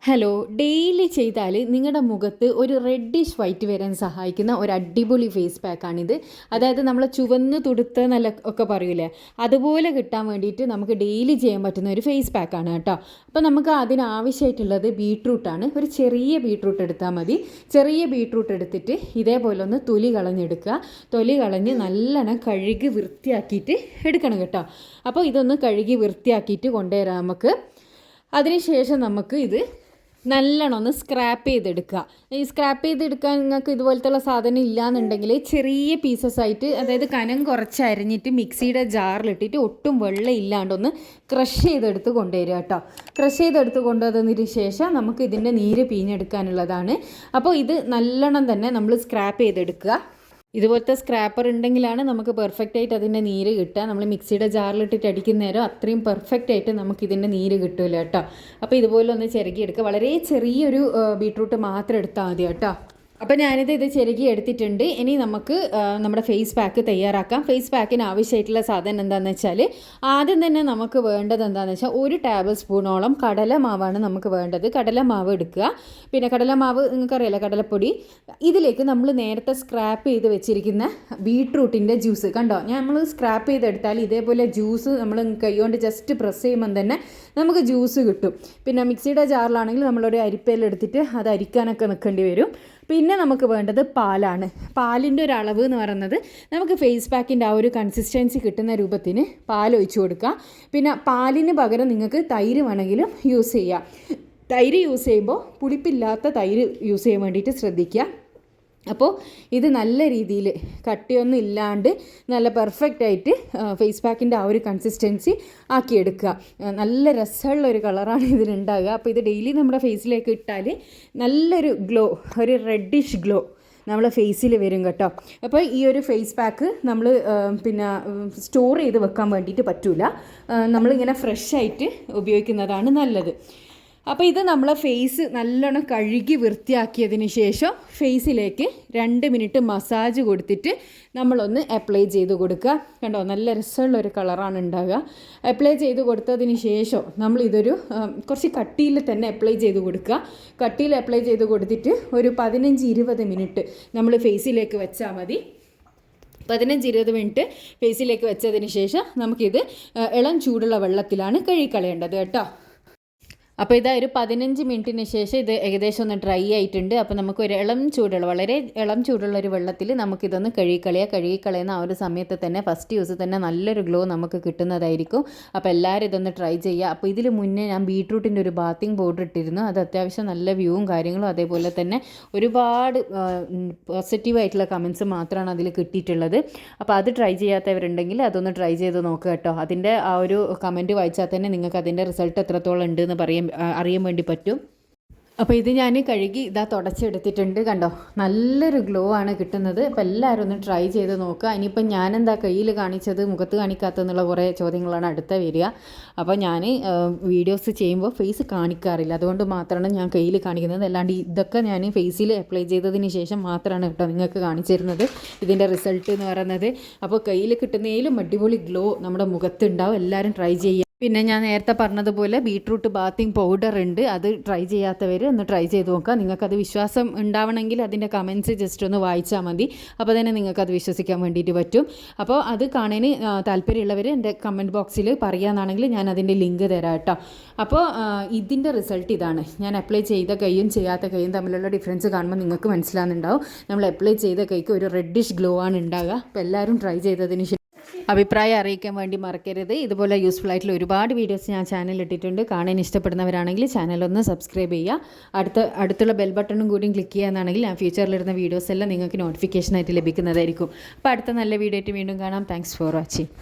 Hello, daily ചെയ്താൽ നിങ്ങളുടെ മുഖത്ത് ഒരു റെഡിഷ് വൈറ്റ് വരാൻ സഹായിക്കുന്ന ഒരു അടിപൊളി ഫേസ് പാക്കാണിത്. അതായത് നമ്മൾ ചുവന്ന് തുടുത്ത നല്ല ഒക്കെ പറയൂലേ, അതുപോലെ കിട്ടാൻ വേണ്ടിയിട്ട് നമുക്ക് ഡെയിലി ചെയ്യാൻ പറ്റുന്ന ഒരു ഫേസ് പാക്കാണ് കേട്ടോ. അപ്പോൾ നമുക്ക് അതിനാവശ്യമായിട്ടുള്ളത് ബീട്രൂട്ടാണ്. ഒരു ചെറിയ ബീട്രൂട്ട് എടുത്താൽ മതി. ചെറിയ ബീട്രൂട്ട് എടുത്തിട്ട് ഇതേപോലെ ഒന്ന് തൊലി കളഞ്ഞെടുക്കുക. തൊലി കളഞ്ഞ് നല്ലോണം കഴുകി വൃത്തിയാക്കിയിട്ട് എടുക്കണം കേട്ടോ. അപ്പോൾ ഇതൊന്ന് കഴുകി വൃത്തിയാക്കിയിട്ട് കൊണ്ടുവരാം നമുക്ക്. അതിനുശേഷം നമുക്ക് ഇത് നല്ലോണം ഒന്ന് സ്ക്രാപ്പ് ചെയ്തെടുക്കുക. ഈ സ്ക്രാപ്പ് ചെയ്തെടുക്കാൻ നിങ്ങൾക്ക് ഇതുപോലത്തുള്ള സാധനം ഇല്ലയെന്നുണ്ടെങ്കിൽ ചെറിയ പീസസ് ആയിട്ട്, അതായത് കനം കുറച്ച് അരിഞ്ഞിട്ട് മിക്സിയുടെ ജാറിലിട്ടിട്ട് ഒട്ടും വെള്ളം ഇല്ലാണ്ടൊന്ന് ക്രഷ് ചെയ്തെടുത്ത് കൊണ്ടുവരിക കേട്ടോ. ക്രഷ് ചെയ്തെടുത്ത് കൊണ്ടുവന്നതിന് ശേഷം നമുക്ക് ഇതിൻ്റെ നീര് പിഴിഞ്ഞെടുക്കാനുള്ളതാണ്. അപ്പോൾ ഇത് നല്ലോണം തന്നെ നമ്മൾ സ്ക്രാപ്പ് ചെയ്തെടുക്കുക. ഇതുപോലത്തെ സ്ക്രാപ്പർ ഉണ്ടെങ്കിലാണ് നമുക്ക് പെർഫെക്റ്റ് ആയിട്ട് അതിൻ്റെ നീര് കിട്ടുക. നമ്മൾ മിക്സിയുടെ ജാറിലിട്ടിട്ട് അടിക്കുന്ന നേരം അത്രയും പെർഫെക്റ്റ് ആയിട്ട് നമുക്ക് ഇതിൻ്റെ നീര് കിട്ടില്ല കേട്ടോ. അപ്പോൾ ഇതുപോലെ ഒന്ന് ചിരകിയെടുക്കുക. വളരെ ചെറിയൊരു ബീട്രൂട്ട് മാത്രം എടുത്താൽ മതി കേട്ടോ. അപ്പോൾ ഞാനിത് ചിരകി എടുത്തിട്ടുണ്ട്. ഇനി നമുക്ക് നമ്മുടെ ഫേസ് പാക്ക് തയ്യാറാക്കാം. ഫേസ് പാക്കിന് ആവശ്യമായിട്ടുള്ള സാധനം എന്താണെന്ന് വെച്ചാൽ, ആദ്യം തന്നെ നമുക്ക് വേണ്ടത് എന്താണെന്ന് വെച്ചാൽ 1 ടേബിൾ സ്പൂണോളം കടലമാവാണ് നമുക്ക് വേണ്ടത്. കടലമാവ് എടുക്കുക. പിന്നെ കടലമാവ് നിങ്ങൾക്കറിയാലോ, കടലപ്പൊടി. ഇതിലേക്ക് നമ്മൾ നേരത്തെ സ്ക്രാപ്പ് ചെയ്ത് വെച്ചിരിക്കുന്ന ബീട്രൂട്ടിൻ്റെ ജ്യൂസ് കണ്ടോ. നമ്മൾ സ്ക്രാപ്പ് ചെയ്തെടുത്താൽ ഇതേപോലെ ജ്യൂസ് നമ്മൾ കൈകൊണ്ട് ജസ്റ്റ് പ്രസ് ചെയ്യുമ്പം തന്നെ നമുക്ക് ജ്യൂസ് കിട്ടും. പിന്നെ മിക്സിയുടെ ജാറിലാണെങ്കിൽ നമ്മളൊരു അരിപ്പയിലെടുത്തിട്ട് അത് അരിക്കാനൊക്കെ നിൽക്കേണ്ടി വരും. പിന്നെ നമുക്ക് വേണ്ടത് പാലാണ്. പാലിൻ്റെ ഒരു അളവ് എന്ന് പറയുന്നത് നമുക്ക് ഫേസ് പാക്കിൻ്റെ ആ ഒരു കൺസിസ്റ്റൻസി കിട്ടുന്ന രൂപത്തിന് പാൽ ഒഴിച്ച് കൊടുക്കുക. പിന്നെ പാലിന് പകരം നിങ്ങൾക്ക് തൈര് വേണമെങ്കിലും യൂസ് ചെയ്യാം. തൈര് യൂസ് ചെയ്യുമ്പോൾ പുളിപ്പില്ലാത്ത തൈര് യൂസ് ചെയ്യാൻ വേണ്ടിയിട്ട് ശ്രദ്ധിക്കുക. അപ്പോൾ ഇത് നല്ല രീതിയിൽ കട്ടിയൊന്നും ഇല്ലാണ്ട് നല്ല പെർഫെക്റ്റായിട്ട് ഫേസ് പാക്കിൻ്റെ ആ ഒരു കൺസിസ്റ്റൻസി ആക്കിയെടുക്കുക. നല്ല രസമുള്ള ഒരു കളറാണ് ഇതിനുണ്ടാകുക. അപ്പോൾ ഇത് ഡെയിലി നമ്മുടെ ഫേസിലേക്ക് ഇട്ടാൽ നല്ലൊരു ഗ്ലോ, ഒരു റെഡിഷ് ഗ്ലോ നമ്മളെ ഫേസിൽ വരും കേട്ടോ. അപ്പോൾ ഈ ഒരു ഫേസ് പാക്ക് നമ്മൾ പിന്നെ സ്റ്റോർ ചെയ്ത് വെക്കാൻ വേണ്ടിയിട്ട് പറ്റില്ല. നമ്മളിങ്ങനെ ഫ്രഷായിട്ട് ഉപയോഗിക്കുന്നതാണ് നല്ലത്. അപ്പോൾ ഇത് നമ്മളെ ഫേസ് നല്ലോണം കഴുകി വൃത്തിയാക്കിയതിന് ശേഷം ഫേസിലേക്ക് 2 മിനിറ്റ് മസാജ് കൊടുത്തിട്ട് നമ്മളൊന്ന് അപ്ലൈ ചെയ്ത് കൊടുക്കുക. കണ്ടോ, നല്ല രസമുള്ളൊരു കളറാണ് ഉണ്ടാകുക. അപ്ലൈ ചെയ്ത് കൊടുത്തതിന് ശേഷം നമ്മളിതൊരു കുറച്ച് കട്ടിയിൽ തന്നെ അപ്ലൈ ചെയ്ത് കൊടുക്കുക. കട്ടിയിൽ അപ്ലൈ ചെയ്ത് കൊടുത്തിട്ട് ഒരു 15-20 മിനിറ്റ് നമ്മൾ ഫേസിലേക്ക് വെച്ചാൽ മതി. 15-20 മിനിറ്റ് ഫേസിലേക്ക് വെച്ചതിന് ശേഷം നമുക്കിത് ഇളം ചൂടുള്ള വെള്ളത്തിലാണ് കഴുകിക്കളയേണ്ടത് കേട്ടോ. അപ്പോൾ ഇതാ ഒരു 15 മിനിറ്റിന് ശേഷം ഇത് ഏകദേശം ഒന്ന് ഡ്രൈ ആയിട്ടുണ്ട്. അപ്പോൾ നമുക്ക് ഒരു വളരെ ഇളം ചൂടുള്ള ഒരു വെള്ളത്തിൽ നമുക്കിതൊന്ന് കഴുകിക്കളയുന്ന ആ ഒരു സമയത്ത് തന്നെ ഫസ്റ്റ് യൂസ് തന്നെ നല്ലൊരു ഗ്ലോ നമുക്ക് കിട്ടുന്നതായിരിക്കും. അപ്പോൾ എല്ലാവരും ഇതൊന്ന് ട്രൈ ചെയ്യുക. അപ്പോൾ ഇതിൽ മുന്നേ ഞാൻ ബീട്രൂട്ടിൻ്റെ ഒരു ബാത്തിങ് പൗഡർ ഇട്ടിരുന്നു. അത് അത്യാവശ്യം നല്ല വ്യൂവും കാര്യങ്ങളും, അതേപോലെ തന്നെ ഒരുപാട് പോസിറ്റീവായിട്ടുള്ള കമൻസ് മാത്രമാണ് അതിൽ കിട്ടിയിട്ടുള്ളത്. അപ്പോൾ അത് ട്രൈ ചെയ്യാത്തവരുണ്ടെങ്കിൽ അതൊന്ന് ട്രൈ ചെയ്ത് നോക്കുക കേട്ടോ. അതിൻ്റെ ആ ഒരു കമൻറ്റ് വായിച്ചാൽ തന്നെ നിങ്ങൾക്ക് അതിൻ്റെ റിസൾട്ട് എത്രത്തോളം ഉണ്ട് എന്ന് അറിയാൻ വേണ്ടി പറ്റും. അപ്പോൾ ഇത് ഞാൻ കഴുകി തുടച്ചെടുത്തിട്ടുണ്ട്. കണ്ടോ, നല്ലൊരു ഗ്ലോ ആണ് കിട്ടുന്നത്. അപ്പോൾ എല്ലാവരും ഒന്ന് ട്രൈ ചെയ്ത് നോക്കുക. ഇനിയിപ്പം ഞാനെന്താ കയ്യിൽ കാണിച്ചത് മുഖത്ത് കാണിക്കാത്തെന്നുള്ള കുറേ ചോദ്യങ്ങളാണ് അടുത്ത വരിക. അപ്പോൾ ഞാൻ വീഡിയോസ് ചെയ്യുമ്പോൾ ഫേസ് കാണിക്കാറില്ല, അതുകൊണ്ട് മാത്രമാണ് ഞാൻ കയ്യിൽ കാണിക്കുന്നത്. അല്ലാണ്ട് ഇതൊക്കെ ഞാൻ ഫേസിൽ അപ്ലൈ ചെയ്തതിന് ശേഷം മാത്രമാണ് കേട്ടോ നിങ്ങൾക്ക് കാണിച്ചു തരുന്നത് ഇതിൻ്റെ റിസൾട്ട് എന്ന് പറയുന്നത്. അപ്പോൾ കയ്യിൽ കിട്ടുന്നതിലും അടിപൊളി ഗ്ലോ നമ്മുടെ മുഖത്തുണ്ടാവും. എല്ലാവരും ട്രൈ ചെയ്യുക. പിന്നെ ഞാൻ നേരത്തെ പറഞ്ഞതുപോലെ ബീട്രൂട്ട് ബാത്തിങ് പൗഡർ ഉണ്ട്. അത് ട്രൈ ചെയ്യാത്തവർ ഒന്ന് ട്രൈ ചെയ്ത് നോക്കുക. നിങ്ങൾക്കത് വിശ്വാസം ഉണ്ടാവണമെങ്കിൽ അതിൻ്റെ കമൻസ് ജസ്റ്റ് ഒന്ന് വായിച്ചാൽ മതി. അപ്പോൾ തന്നെ നിങ്ങൾക്കത് വിശ്വസിക്കാൻ വേണ്ടിയിട്ട് പറ്റും. അപ്പോൾ അത് കാണാൻ താല്പര്യമുള്ളവർ എൻ്റെ കമൻറ്റ് ബോക്സിൽ പറയുകയാണെങ്കിൽ ഞാൻ അതിൻ്റെ ലിങ്ക് തരാം കേട്ടോ. അപ്പോൾ ഇതിൻ്റെ റിസൾട്ട് ഇതാണ്. ഞാൻ അപ്ലൈ ചെയ്ത കൈയും ചെയ്യാത്ത കൈയും തമ്മിലുള്ള ഡിഫറൻസ് കാണുമ്പോൾ നിങ്ങൾക്ക് മനസ്സിലാകുന്നുണ്ടാവും. നമ്മൾ അപ്ലൈ ചെയ്ത കൈക്ക് ഒരു റെഡിഷ് ഗ്ലോ ആണ് ഉണ്ടാകുക. അപ്പോൾ എല്ലാവരും ട്രൈ ചെയ്തതിന് ശേഷം അഭിപ്രായം അറിയിക്കാൻ വേണ്ടി മറക്കരുത്. ഇതുപോലെ യൂസ്ഫുൾ ആയിട്ടുള്ള ഒരുപാട് വീഡിയോസ് ഞാൻ ചാനലിൽ ഇട്ടിട്ടുണ്ട്. കാണാൻ ഇഷ്ടപ്പെടുന്നവരാണെങ്കിൽ ചാനലൊന്ന് സബ്സ്ക്രൈബ് ചെയ്യുക. അടുത്തുള്ള ബെൽ ബട്ടണും കൂടി ക്ലിക്ക് ചെയ്യാനാണെങ്കിൽ ഞാൻ ഫ്യൂച്ചറിലിടുന്ന വീഡിയോസ് എല്ലാം നിങ്ങൾക്ക് നോട്ടിഫിക്കേഷനായിട്ട് ലഭിക്കുന്നതായിരിക്കും. അപ്പോൾ അടുത്ത നല്ല വീഡിയോ ആയിട്ട് വീണ്ടും കാണാം. Thanks for watching.